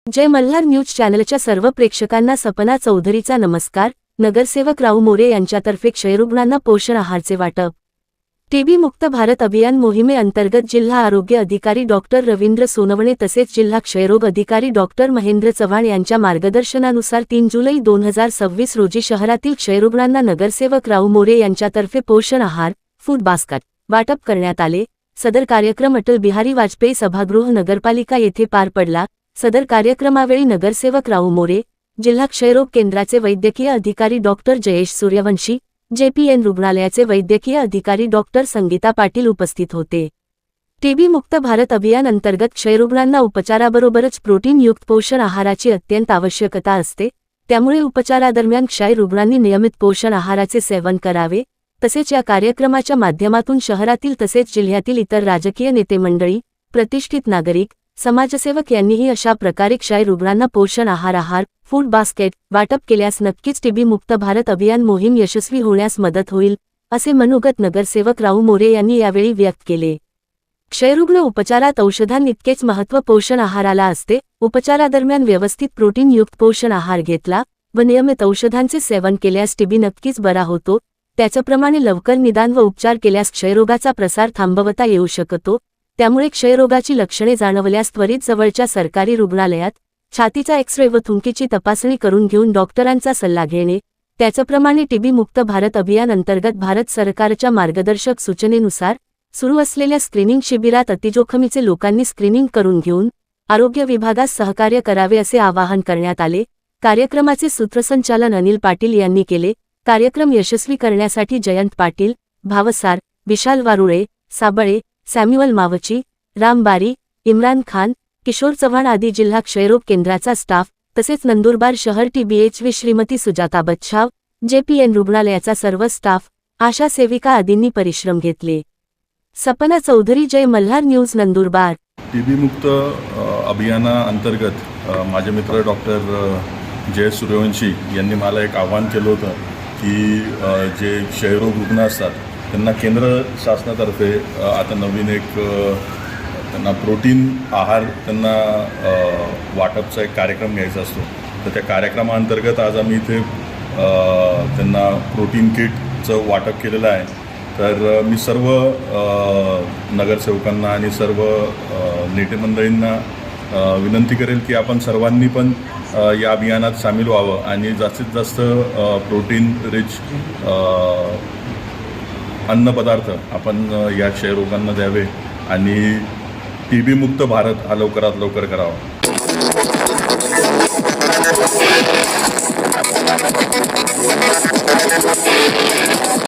जय Malhar news चॅनलच्या सर्व प्रेक्षकांना सपना चौधरीचा नमस्कार। नगरसेवक राऊ मोरे यांच्यातर्फे क्षयरुग्णांना पोषण आहारचे वाटप। टीबी मुक्त भारत अभियान मोहिमेअंतर्गत जिल्हा आरोग्य अधिकारी डॉक्टर रवींद्र सोनवणे तसेच जिल्हा क्षयरोग अधिकारी डॉक्टर महेंद्र चव्हाण यांच्या मार्गदर्शनानुसार 3 जुलै 2026 रोजी शहरातील क्षयरुग्णांना नगरसेवक राऊ मोरे यांच्यातर्फे पोषण आहार फूड बास्केट वाटप करण्यात आले। सदर कार्यक्रम अटल बिहारी वाजपेयी सभागृह नगरपालिका येथे पार पडला। सदर कार्यक्रमावेळी नगरसेवक राऊ मोरे, जिल्हा क्षयरोग केंद्राचे वैद्यकीय अधिकारी डॉक्टर जयेश सूर्यवंशी, JPN रुग्णालयाचे वैद्यकीय अधिकारी डॉक्टर संगीता पाटील उपस्थित होते। टीबी मुक्त भारत अभियान अंतर्गत क्षयरुग्णांना उपचाराबरोबरच प्रोटीनयुक्त पोषण आहाराची अत्यंत आवश्यकता असते, त्यामुळे उपचारादरम्यान क्षय रुग्णांनी नियमित पोषण आहाराचे सेवन करावे। तसेच या कार्यक्रमाच्या माध्यमातून शहरातील तसेच जिल्ह्यातील इतर राजकीय नेते मंडळी, प्रतिष्ठित नागरिक, समाजसेवक यांनीही अशा प्रकारे क्षय रुग्णांना पोषण आहार फूड बास्केट वाटप केल्यास नक्कीच टीबी मुक्त भारत अभियान मोहीम यशस्वी होण्यास मदत होईल, असे मनोगत नगरसेवक राऊ मोरे यांनी यावेळी व्यक्त केले। क्षयरुग्ण उपचारात औषधांइतकेच महत्त्व पोषण आहाराला असते। उपचारादरम्यान व्यवस्थित प्रोटीनयुक्त पोषण आहार घेतला व नियमित औषधांचे सेवन केल्यास टीबी नक्कीच बरा होतो। त्याचप्रमाणे लवकर निदान व उपचार केल्यास क्षयरोगाचा प्रसार थांबवता येऊ शकतो। त्यामुळे क्षयरोगाची लक्षणे जाणवल्यास त्वरित जवळच्या सरकारी रुग्णालयात छातीचा एक्स-रे व थुंकीची तपासणी करून घेऊन डॉक्टरांचा सल्ला घेणे। त्याचप्रमाणे टीबी मुक्त भारत अभियान अंतर्गत भारत सरकारच्या मार्गदर्शक सूचनेनुसार सुरू असलेल्या स्क्रीनिंग शिबिरात अतिजोखमीचे लोकांनी स्क्रीनिंग करून घेऊन आरोग्य विभागास सहकार्य करावे असे आवाहन करण्यात आले। कार्यक्रमाचे सूत्रसंचालन अनिल पाटील यांनी केले। कार्यक्रम यशस्वी करण्यासाठी जयंत पाटील, भावसार, विशाल वारुळे, साबळे, सॅम्युअल मावची, राम बारी, इम्रान खान, किशोर चव्हाण आदी जिल्हा क्षयरोग केंद्राचा स्टाफ तसेच नंदुरबार शहर TBHV श्रीमती सुजाता बच्छाव, JPN रुग्णालयाचा सर्व स्टाफ, आशा सेविका आदींनी परिश्रम घेतले। सपना चौधरी, जय मल्हार न्यूज, नंदुरबार। टीबी मुक्त अभियानाअंतर्गत माझे मित्र डॉक्टर जयेश सूर्यवंशी यांनी मला एक आव्हान केलं होतं की जे क्षयरोग रुग्ण असतात त्यांना केंद्र शासनातर्फे आता नवीन एक त्यांना प्रोटीन आहार त्यांना वाटपचा एक कार्यक्रम घ्यायचा असतो। तर त्या कार्यक्रमाअंतर्गत आज आम्ही इथे त्यांना प्रोटीन किटचं वाटप केलेलं आहे। तर मी सर्व नगरसेवकांना आणि सर्व नेते मंडळींना विनंती करेल की आपण सर्वांनी पण या अभियानात सामील व्हावं आणि जास्तीत जास्त प्रोटीन रिच अन्नपदार्थ आपण या क्षयरोगांना द्यावे आणि टीबी मुक्त भारत हा लवकरात लवकर करावा।